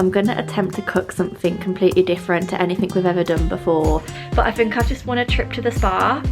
I'm going to attempt to cook something completely different to anything we've ever done before. But I think I just want a trip to the spa.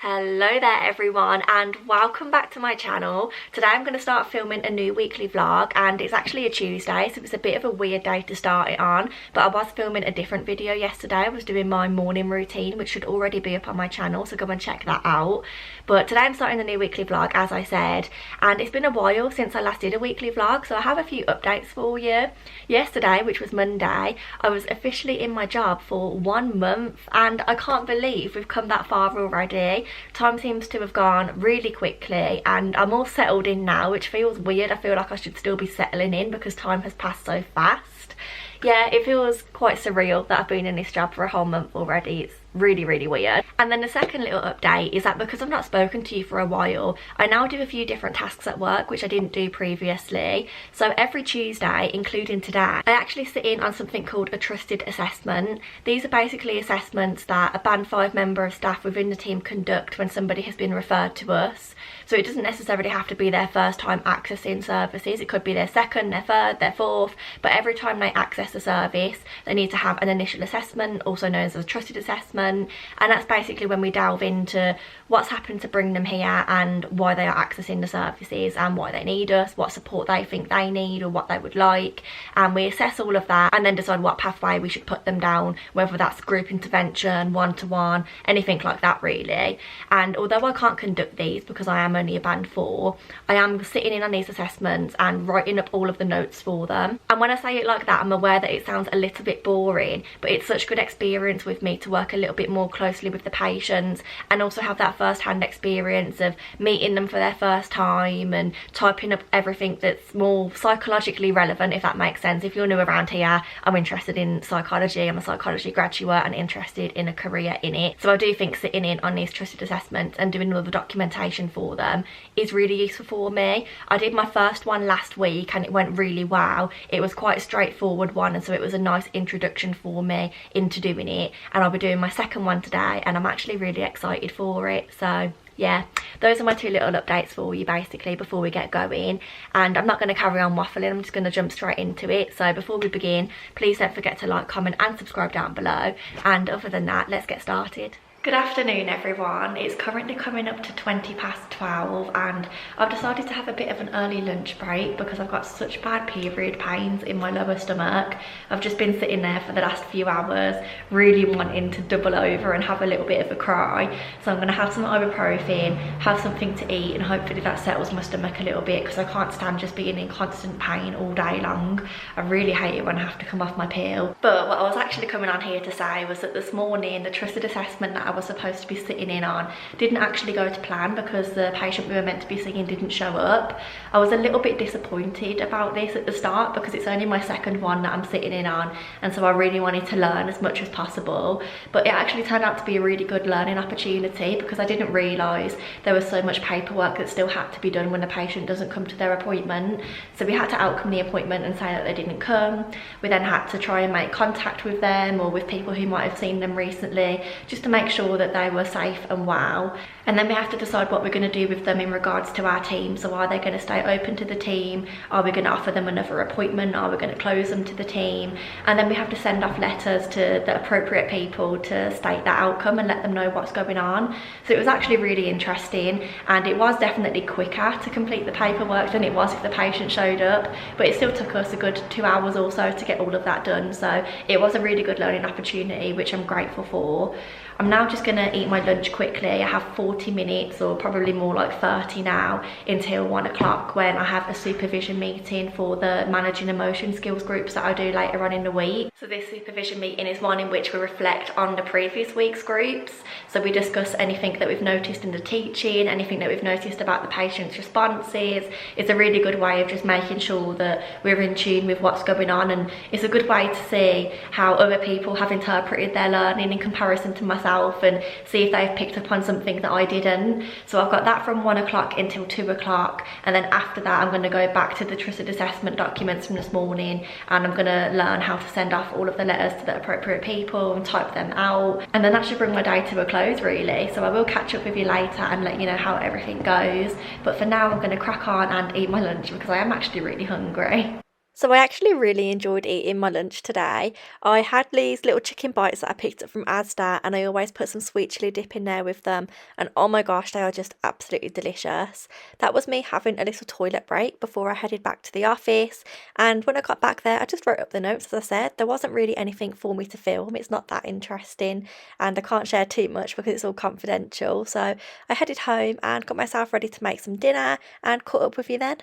Hello there everyone, and welcome back to my channel. Today I'm going to start filming a new weekly vlog, and it's actually a Tuesday, so it's a bit of a weird day to start it on, but I was filming a different video yesterday. I was doing my morning routine, which should already be up on my channel, so go and check that out. But today I'm starting the new weekly vlog, as I said, and it's been a while since I last did a weekly vlog, so I have a few updates for you. Yesterday, which was Monday, I was officially in my job for 1 month, and I can't believe we've come that far already. Time seems to have gone really quickly, and I'm all settled in now, which feels weird. I feel like I should still be settling in because time has passed so fast. Yeah, it feels quite surreal that I've been in this job for a whole month already. It's really weird. And then the second little update is that because I've not spoken to you for a while, I now do a few different tasks at work which I didn't do previously. So every Tuesday, including today, I actually sit in on something called a trusted assessment. These are basically assessments that a band 5 member of staff within the team conduct when somebody has been referred to us. So it doesn't necessarily have to be their first time accessing services. It could be their second, their third, their fourth, but every time they access a service, they need to have an initial assessment, also known as a trusted assessment. And that's basically when we delve into what's happened to bring them here and why they are accessing the services and why they need us, what support they think they need or what they would like, and we assess all of that and then decide what pathway we should put them down, whether that's group intervention, one-to-one, anything like that really. And although I can't conduct these because I am only a band 4, I am sitting in on these assessments and writing up all of the notes for them. And when I say it like that, I'm aware that it sounds a little bit boring, but it's such good experience with me to work a little bit more closely with the patients and also have that first-hand experience of meeting them for their first time and typing up everything that's more psychologically relevant, if that makes sense. If you're new around here, I'm interested in psychology. I'm a psychology graduate and interested in a career in it. So I do think sitting in on these trusted assessments and doing all the documentation for them is really useful for me. I did my first one last week and it went really well. It was quite a straightforward one, and so it was a nice introduction for me into doing it, and I'll be doing my second one today and I'm actually really excited for it. So yeah, those are my 2 little updates for you basically before we get going, and I'm not going to carry on waffling. I'm just going to jump straight into it. So before we begin, please don't forget to like, comment and subscribe down below, and other than that, let's get started. Good afternoon everyone. It's currently coming up to 12:20 and I've decided to have a bit of an early lunch break because I've got such bad period pains in my lower stomach. I've just been sitting there for the last few hours really wanting to double over and have a little bit of a cry. So I'm going to have some ibuprofen, have something to eat, and hopefully that settles my stomach a little bit because I can't stand just being in constant pain all day long. I really hate it when I have to come off my pill. But what I was actually coming on here to say was that this morning the trusted assessment that I was supposed to be sitting in on didn't actually go to plan because the patient we were meant to be seeing didn't show up. I was a little bit disappointed about this at the start because it's only my second one that I'm sitting in on, and so I really wanted to learn as much as possible. But it actually turned out to be a really good learning opportunity because I didn't realise there was so much paperwork that still had to be done when the patient doesn't come to their appointment. So we had to outcome the appointment and say that they didn't come. We then had to try and make contact with them or with people who might have seen them recently just to make sure that they were safe and well. And then we have to decide what we're going to do with them in regards to our team. So are they going to stay open to the team? Are we going to offer them another appointment? Are we going to close them to the team? And then we have to send off letters to the appropriate people to state that outcome and let them know what's going on. So it was actually really interesting, and it was definitely quicker to complete the paperwork than it was if the patient showed up, but it still took us a good 2 hours or so to get all of that done. So it was a really good learning opportunity, which I'm grateful for. I'm now just gonna eat my lunch quickly. I have 40 minutes or probably more like 30 now until 1 o'clock when I have a supervision meeting for the managing emotion skills groups that I do later on in the week. So this supervision meeting is one in which we reflect on the previous week's groups. So we discuss anything that we've noticed in the teaching, anything that we've noticed about the patient's responses. It's a really good way of just making sure that we're in tune with what's going on, and it's a good way to see how other people have interpreted their learning in comparison to myself myself and see if they've picked up on something that I didn't. So I've got that from 1 o'clock until 2 o'clock, and then after that I'm going to go back to the trusted assessment documents from this morning, and I'm going to learn how to send off all of the letters to the appropriate people and type them out, and then that should bring my day to a close really. So I will catch up with you later and let you know how everything goes, but for now I'm going to crack on and eat my lunch because I am actually really hungry. So I actually really enjoyed eating my lunch today. I had these little chicken bites that I picked up from Asda, and I always put some sweet chilli dip in there with them, and oh my gosh, they are just absolutely delicious. That was me having a little toilet break before I headed back to the office, and when I got back there I just wrote up the notes. As I said, there wasn't really anything for me to film, it's not that interesting, and I can't share too much because it's all confidential. So I headed home and got myself ready to make some dinner and caught up with you then.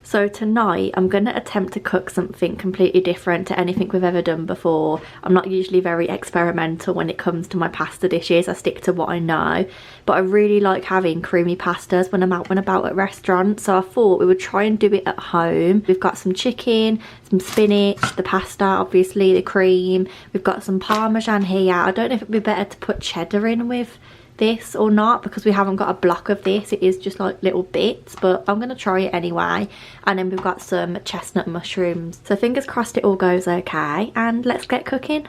So tonight I'm going to attempt to cook something completely different to anything we've ever done before. I'm not usually very experimental when it comes to my pasta dishes. I stick to what I know, but I really like having creamy pastas when I'm out and about at restaurants, so I thought we would try and do it at home. We've got some chicken, some spinach, the pasta, obviously the cream. We've got some parmesan here. I don't know if it'd be better to put cheddar in with this or not because we haven't got a block of this, it is just like little bits, but I'm gonna try it anyway. And then we've got some chestnut mushrooms, so fingers crossed it all goes okay, and let's get cooking.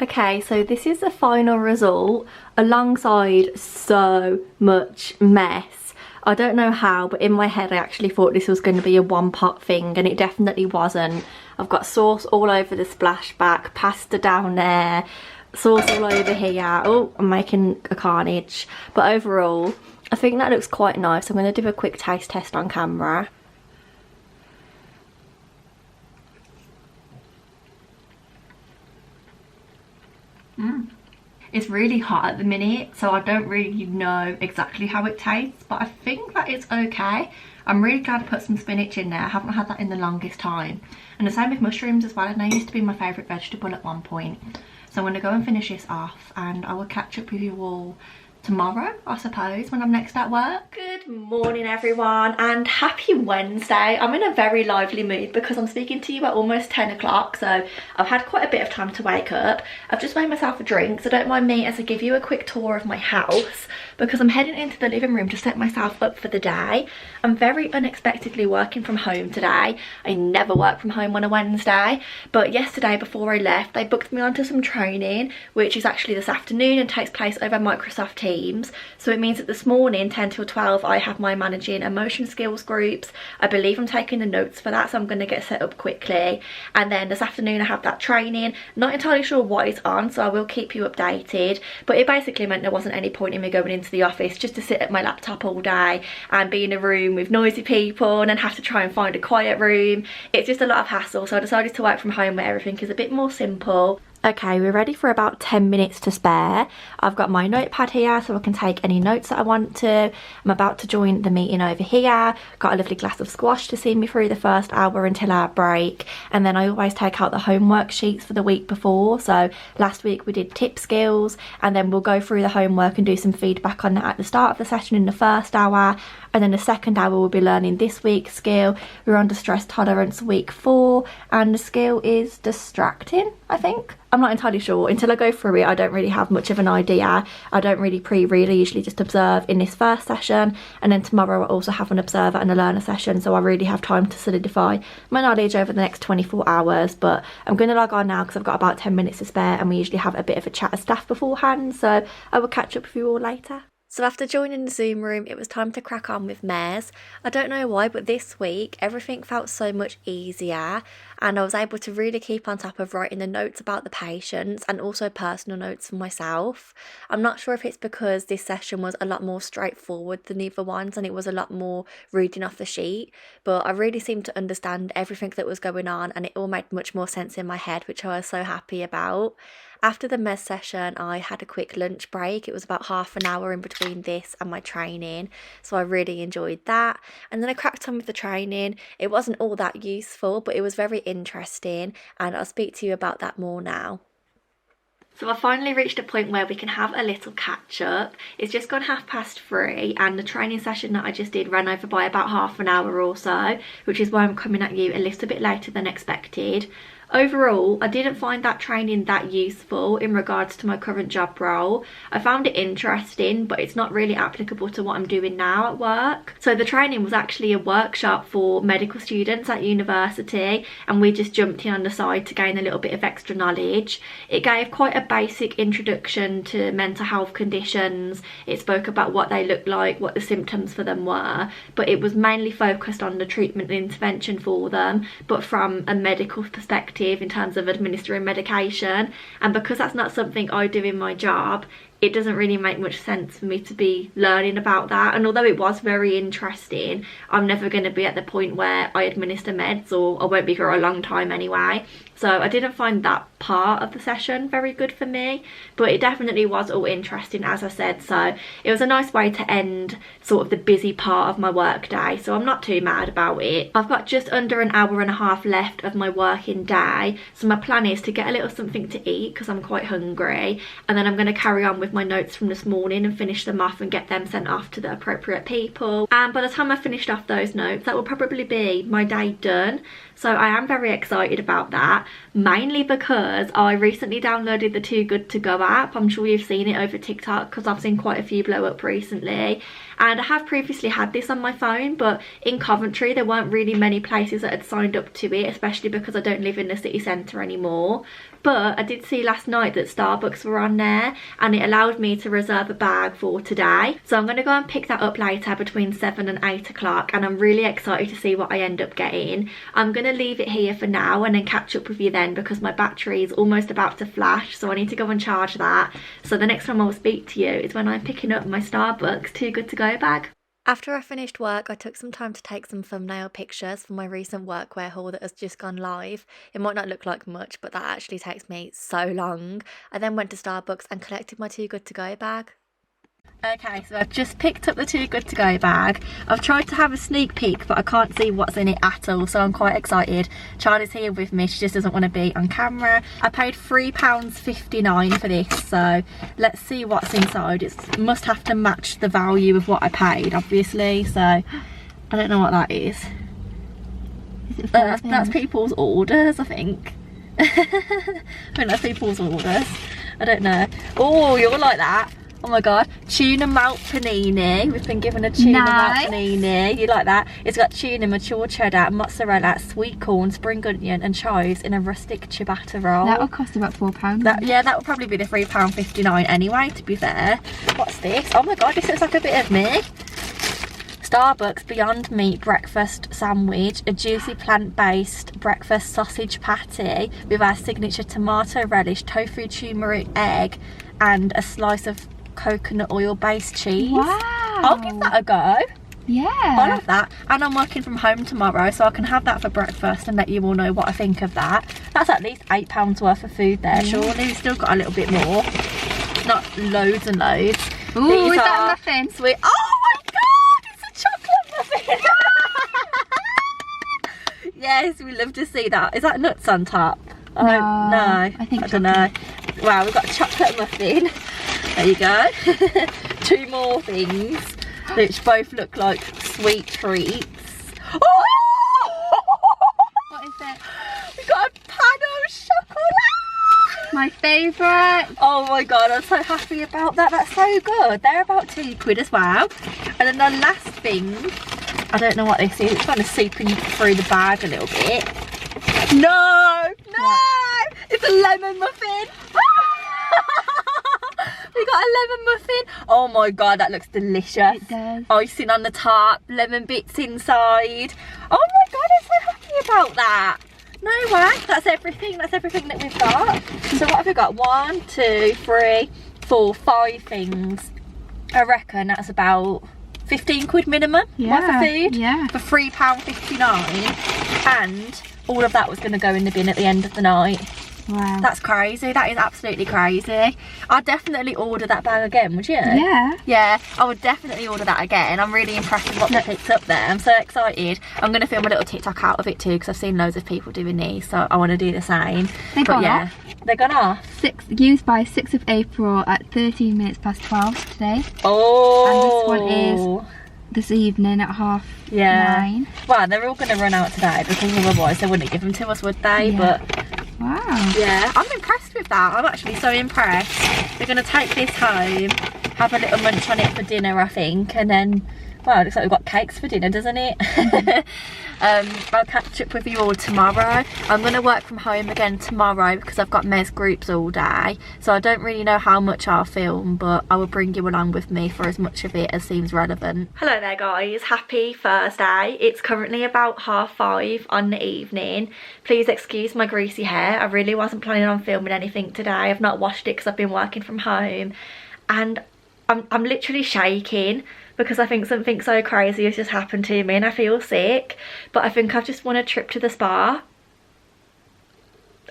Okay, so this is the final result alongside so much mess. I don't know how, but in my head I actually thought this was going to be a one pot thing, and it definitely wasn't. I've got sauce all over the splashback, pasta down there, sauce all over here. Oh, I'm making a carnage. But overall, I think that looks quite nice. I'm going to do a quick taste test on camera. It's really hot at the minute, so I don't really know exactly how it tastes, but I think that it's okay. I'm really glad I put some spinach in there. I haven't had that in the longest time. And the same with mushrooms as well, and they used to be my favourite vegetable at one point. So I'm going to go and finish this off, and I will catch up with you all tomorrow, I suppose, when I'm next at work. Good morning everyone, and happy Wednesday. I'm in a very lively mood because I'm speaking to you at almost 10 o'clock, so I've had quite a bit of time to wake up. I've just made myself a drink, so don't mind me as I give you a quick tour of my house because I'm heading into the living room to set myself up for the day. I'm very unexpectedly working from home today. I never work from home on a Wednesday, but yesterday before I left they booked me onto some training, which is actually this afternoon and takes place over Microsoft Teams. So it means that this morning 10 till 12 I have my managing emotion skills groups. I believe I'm taking the notes for that, so I'm going to get set up quickly. And then this afternoon I have that training. Not entirely sure what it's on, so I will keep you updated, but it basically meant there wasn't any point in me going into the office just to sit at my laptop all day and be in a room with noisy people and then have to try and find a quiet room. It's just a lot of hassle, so I decided to work from home where everything is a bit more simple. Okay, we're ready for about 10 minutes to spare. I've got my notepad here so I can take any notes that I want to. I'm about to join the meeting over here. Got a lovely glass of squash to see me through the first hour until our break. And then I always take out the homework sheets for the week before. So last week we did tip skills, and then we'll go through the homework and do some feedback on that at the start of the session in the first hour. And then the second hour we'll be learning this week's skill. We're on distress tolerance week 4, and the skill is distracting, I think. I'm not entirely sure. Until I go through it I don't really have much of an idea. I don't really pre-read, I usually just observe in this first session, and then tomorrow I also have an observer and a learner session, so I really have time to solidify my knowledge over the next 24 hours. But I'm going to log on now because I've got about 10 minutes to spare, and we usually have a bit of a chat as staff beforehand, so I will catch up with you all later. So after joining the Zoom room, it was time to crack on with mares. I don't know why, but this week everything felt so much easier, and I was able to really keep on top of writing the notes about the patients and also personal notes for myself. I'm not sure if it's because this session was a lot more straightforward than the other ones and it was a lot more reading off the sheet, but I really seemed to understand everything that was going on and it all made much more sense in my head, which I was so happy about. After the mes session, I had a quick lunch break. It was about half an hour in between this and my training, so I really enjoyed that. And then I cracked on with the training. It wasn't all that useful, but it was very interesting, and I'll speak to you about that more now. So I finally reached a point where we can have a little catch up. It's just gone 3:30 and the training session that I just did ran over by about half an hour or so, which is why I'm coming at you a little bit later than expected. Overall, I didn't find that training that useful in regards to my current job role. I found it interesting, but it's not really applicable to what I'm doing now at work. So the training was actually a workshop for medical students at university, and we just jumped in on the side to gain a little bit of extra knowledge. It gave quite a basic introduction to mental health conditions. It spoke about what they look like, what the symptoms for them were, but it was mainly focused on the treatment and intervention for them, but from a medical perspective in terms of administering medication. And because that's not something I do in my job, it doesn't really make much sense for me to be learning about that. And although it was very interesting, I'm never going to be at the point where I administer meds, or I won't be for a long time anyway. So I didn't find that part of the session very good for me, but it definitely was all interesting, as I said. So it was a nice way to end sort of the busy part of my work day, so I'm not too mad about it. I've got just under an hour and a half left of my working day, so my plan is to get a little something to eat because I'm quite hungry, and then I'm going to carry on with my notes from this morning and finish them off and get them sent off to the appropriate people. And by the time I finished off those notes, that will probably be my day done. So I am very excited about that, mainly because I recently downloaded the Too Good To Go app. I'm sure you've seen it over TikTok because I've seen quite a few blow up recently. And I have previously had this on my phone, but in Coventry there weren't really many places that had signed up to it, especially because I don't live in the city centre anymore. But I did see last night that Starbucks were on there, and it allowed me to reserve a bag for today. So I'm going to go and pick that up later between 7 and 8 o'clock, and I'm really excited to see what I end up getting. I'm going to leave it here for now and then catch up with you then, because my battery is almost about to flash, so I need to go and charge that. So the next time I'll speak to you is when I'm picking up my Starbucks Too Good To Go bag. After I finished work, I took some time to take some thumbnail pictures for my recent workwear haul that has just gone live. It might not look like much, but that actually takes me so long. I then went to Starbucks and collected my Too Good To Go bag. Okay, so I've just picked up the Too Good To Go bag. I've tried to have a sneak peek, but I can't see what's in it at all, so I'm quite excited. Charlie's here with me, she just doesn't want to be on camera. I paid £3.59 for this, so let's see what's inside. It must have to match the value of what I paid, obviously, so I don't know what that is. That's people's orders, I think. I think that's people's orders. I don't know. Oh, you're like that. Oh my god, tuna melt panini. We've been given a tuna melt panini. You like that? It's got tuna, mature cheddar, mozzarella, sweet corn, spring onion and chives in a rustic ciabatta roll. That will cost about £4. Yeah, that will probably be the £3.59 anyway, to be fair. What's this? Oh my god, this looks like a bit of me. Starbucks Beyond Meat breakfast sandwich, a juicy plant-based breakfast sausage patty with our signature tomato relish, tofu turmeric egg and a slice of coconut oil based cheese. Wow. I'll give that a go. Yeah. I love that. And I'm working from home tomorrow, so I can have that for breakfast and let you all know what I think of that. That's at least £8 worth of food there, surely. We've still got a little bit more. Not loads and loads. Ooh, is that a muffin? Sweet. Oh my god, it's a chocolate muffin. Yes, we love to see that. Is that nuts on top? No, I don't know. Wow, we've got a chocolate muffin. There you go. Two more things, which both look like sweet treats. Oh! What is it? We've got a pan of chocolate. My favourite. Oh my god, I'm so happy about that. That's so good. They're about £2 as well. And then the last thing, I don't know what this is. It's kind of seeping through the bag a little bit. No! It's a lemon muffin. We got a lemon muffin. Oh my god, that looks delicious. It does. Icing on the top, lemon bits inside. Oh my god, I'm so happy about that. No way. That's everything that we've got. So what have we got? 1, 2, 3, 4, 5 things. I reckon that's about £15 minimum worth of food for £3.59, and all of that was going to go in the bin at the end of the night. Wow. That's crazy. That is absolutely crazy. I'd definitely order that bag again, would you? Yeah. Yeah, I would definitely order that again. I'm really impressed with what they picked up there. I'm so excited. I'm going to film a little TikTok out of it too, because I've seen loads of people doing these, so I want to do the same. They've gone off. They're gone off. Used by 6th of April at 13 minutes past 12 today. Oh. And this one is this evening at 9:30. Well, they're all going to run out today, because otherwise they wouldn't give them to us, would they? Yeah. But Wow. yeah, I'm impressed with that. I'm actually so impressed. We're going to take this home, have a little munch on it for dinner, I think, and then, well, it looks like we've got cakes for dinner, doesn't it? I'll catch up with you all tomorrow. I'm going to work from home again tomorrow because I've got mes groups all day, so I don't really know how much I'll film, but I will bring you along with me for as much of it as seems relevant. Hello there guys, happy Thursday. It's currently about 5:30 on the evening. Please excuse my greasy hair. I really wasn't planning on filming anything today. I've not washed it because I've been working from home, and I'm literally shaking because I think something so crazy has just happened to me and I feel sick. But I think I've just won a trip to the spa.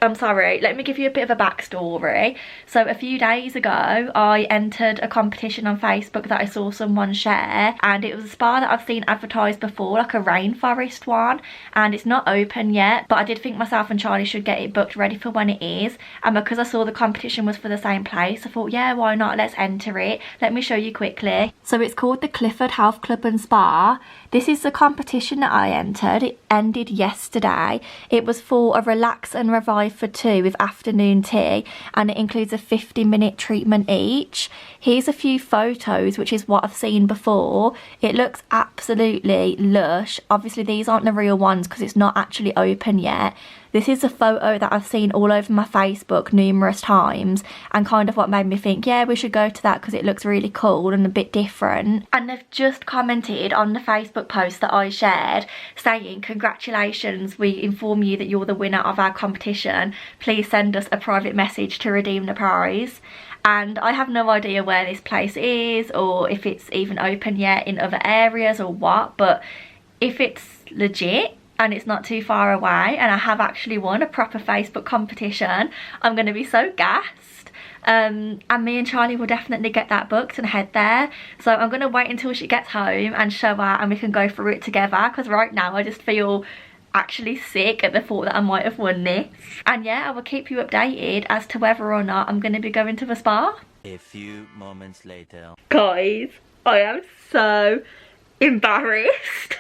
I'm sorry, let me give you a bit of a backstory. So a few days ago, I entered a competition on Facebook that I saw someone share, and it was a spa that I've seen advertised before, like a rainforest one, and it's not open yet, but I did think myself and Charlie should get it booked ready for when it is. And because I saw the competition was for the same place, I thought, yeah, why not, let's enter it. Let me show you quickly. So it's called the Clifford Health Club and Spa. This is the competition that I entered. It ended yesterday. It was for a relax and revive for 2 with afternoon tea, and it includes a 50-minute treatment each. Here's a few photos, which is what I've seen before. It looks absolutely lush. Obviously these aren't the real ones because it's not actually open yet. This is a photo that I've seen all over my Facebook numerous times, and kind of what made me think, yeah, we should go to that because it looks really cool and a bit different. And they've just commented on the Facebook post that I shared saying, congratulations, we inform you that you're the winner of our competition. Please send us a private message to redeem the prize. And I have no idea where this place is or if it's even open yet in other areas or what, but if it's legit and it's not too far away and I have actually won a proper Facebook competition, I'm going to be so gassed. And me and Charlie will definitely get that booked and head there. So I'm going to wait until she gets home and show her, and we can go through it together, because right now I just feel actually sick at the thought that I might have won this. And yeah, I will keep you updated as to whether or not I'm going to be going to the spa. A few moments later. Guys, I am so embarrassed.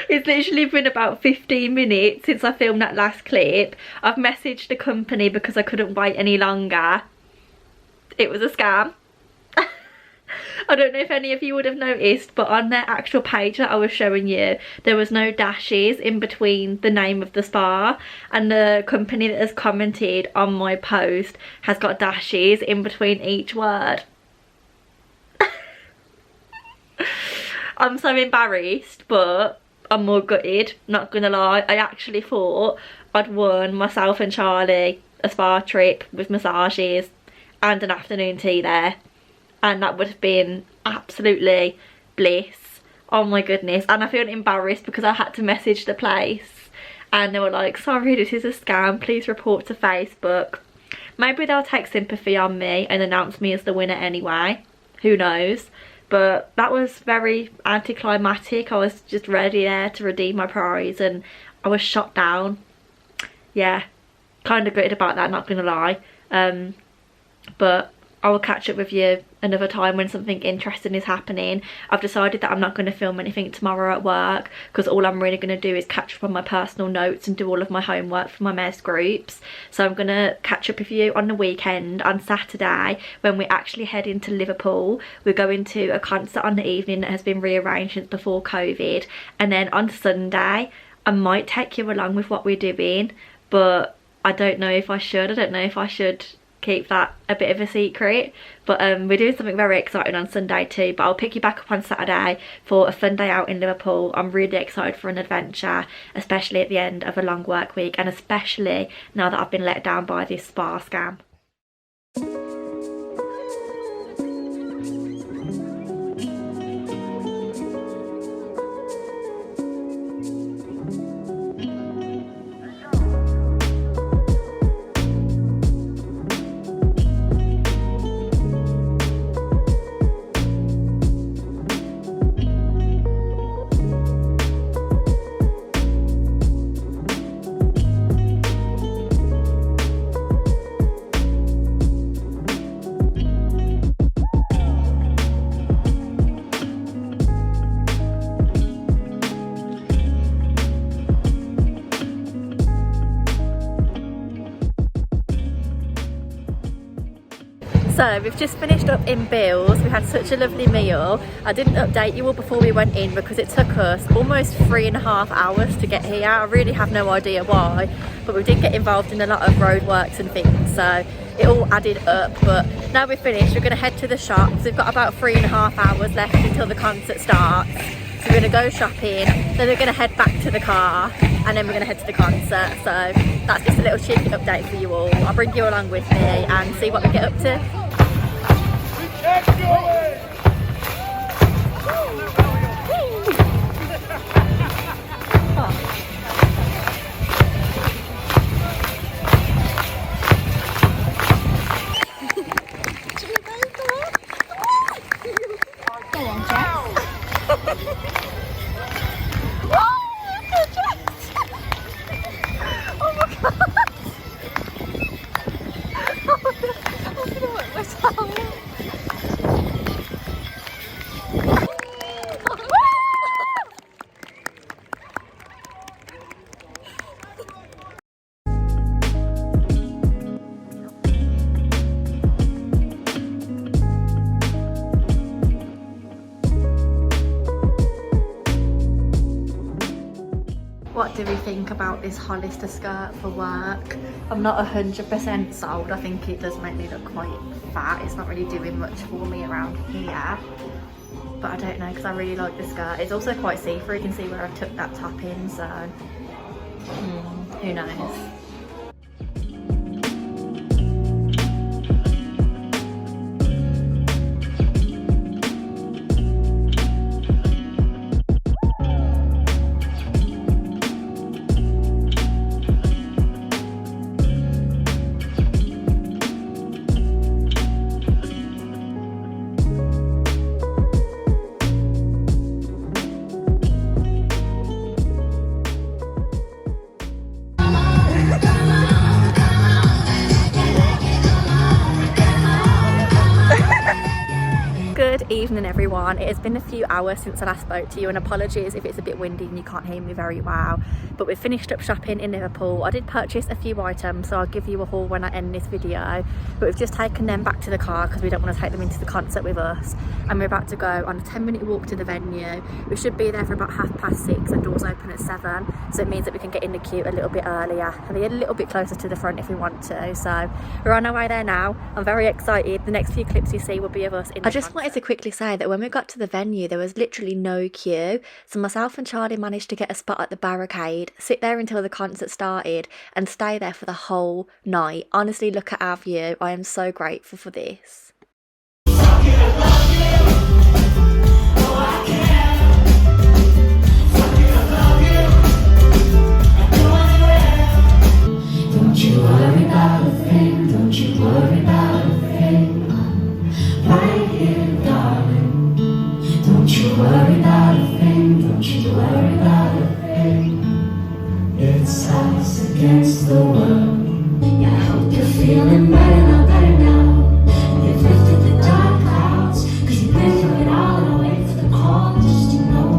It's literally been about 15 minutes since I filmed that last clip. I've messaged the company because I couldn't wait any longer. It was a scam. I don't know if any of you would have noticed, but on their actual page that I was showing you, there was no dashes in between the name of the spa, and the company that has commented on my post has got dashes in between each word. I'm so embarrassed, but I'm more gutted, not gonna lie. I actually thought I'd won myself and Charlie a spa trip with massages and an afternoon tea there, and that would have been absolutely bliss. Oh my goodness. And I feel embarrassed because I had to message the place and they were like, sorry, this is a scam, please report to Facebook. Maybe they'll take sympathy on me and announce me as the winner anyway, who knows. But that was very anticlimactic. I was just ready there to redeem my prize and I was shot down. Yeah, kind of gutted about that, not gonna lie. But I will catch up with you another time when something interesting is happening. I've decided that I'm not going to film anything tomorrow at work because all I'm really going to do is catch up on my personal notes and do all of my homework for my mes groups. So I'm going to catch up with you on the weekend, on Saturday, when we actually head into Liverpool. We're going to a concert on the evening that has been rearranged since before COVID. And then on Sunday, I might take you along with what we're doing, but I don't know if I should. I don't know if I should keep that a bit of a secret, but we're doing something very exciting on Sunday too. But I'll pick you back up on Saturday for a fun day out in Liverpool. I'm really excited for an adventure, especially at the end of a long work week, and especially now that I've been let down by this spa scam. So we've just finished up in Bill's. We had such a lovely meal. I didn't update you all before we went in because it took us almost 3.5 hours to get here. I really have no idea why, but we did get involved in a lot of roadworks and things, so it all added up. But now we're finished, we're going to head to the shops. We've got about 3.5 hours left until the concert starts. So we're going to go shopping, then we're going to head back to the car, and then we're going to head to the concert. So that's just a little cheeky update for you all. I'll bring you along with me and see what we get up to. What do we think about this Hollister skirt for work? I'm not 100% sold. I think it does make me look quite fat. It's not really doing much for me around here. But I don't know, because I really like the skirt. It's also quite see-through. You can see where I've tucked that top in, so who knows. Good evening everyone. It has been a few hours since I last spoke to you, and apologies if it's a bit windy and you can't hear me very well, but we've finished up shopping in Liverpool. I did purchase a few items, so I'll give you a haul when I end this video, but we've just taken them back to the car because we don't want to take them into the concert with us, and we're about to go on a 10-minute walk to the venue. We should be there for about 6:30 and doors open at 7, so it means that we can get in the queue a little bit earlier and be a little bit closer to the front if we want to. So we're on our way there now. I'm very excited. The next few clips you see will be of us in the concert. Wanted to quickly say that when we got to the venue there was literally no queue, so myself and Charlie managed to get a spot at the barricade, sit there until the concert started and stay there for the whole night. Honestly, look at our view. I am so grateful for this. Don't you worry about a thing, don't you worry about a thing. Right here, darling. Don't you worry about a thing, don't you worry about a thing. It's us against the world. Yeah, I hope you're feeling better now, better now. You've lifted the dark clouds, cause you've been through it all and I wait for the call just to know.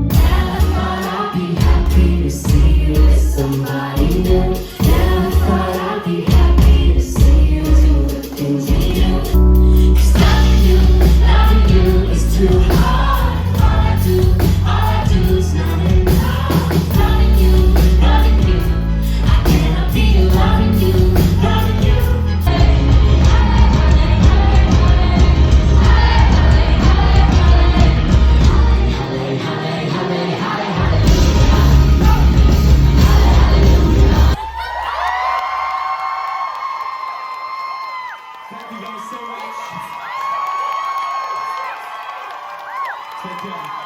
Never thought I'd be happy to see you with somebody new. Never thought I'd be happy to see you do the things you do. Cause loving you is too hard. All I do is nothing. Loving you, I cannot be loving you, loving you. Thank you guys so much. Take care.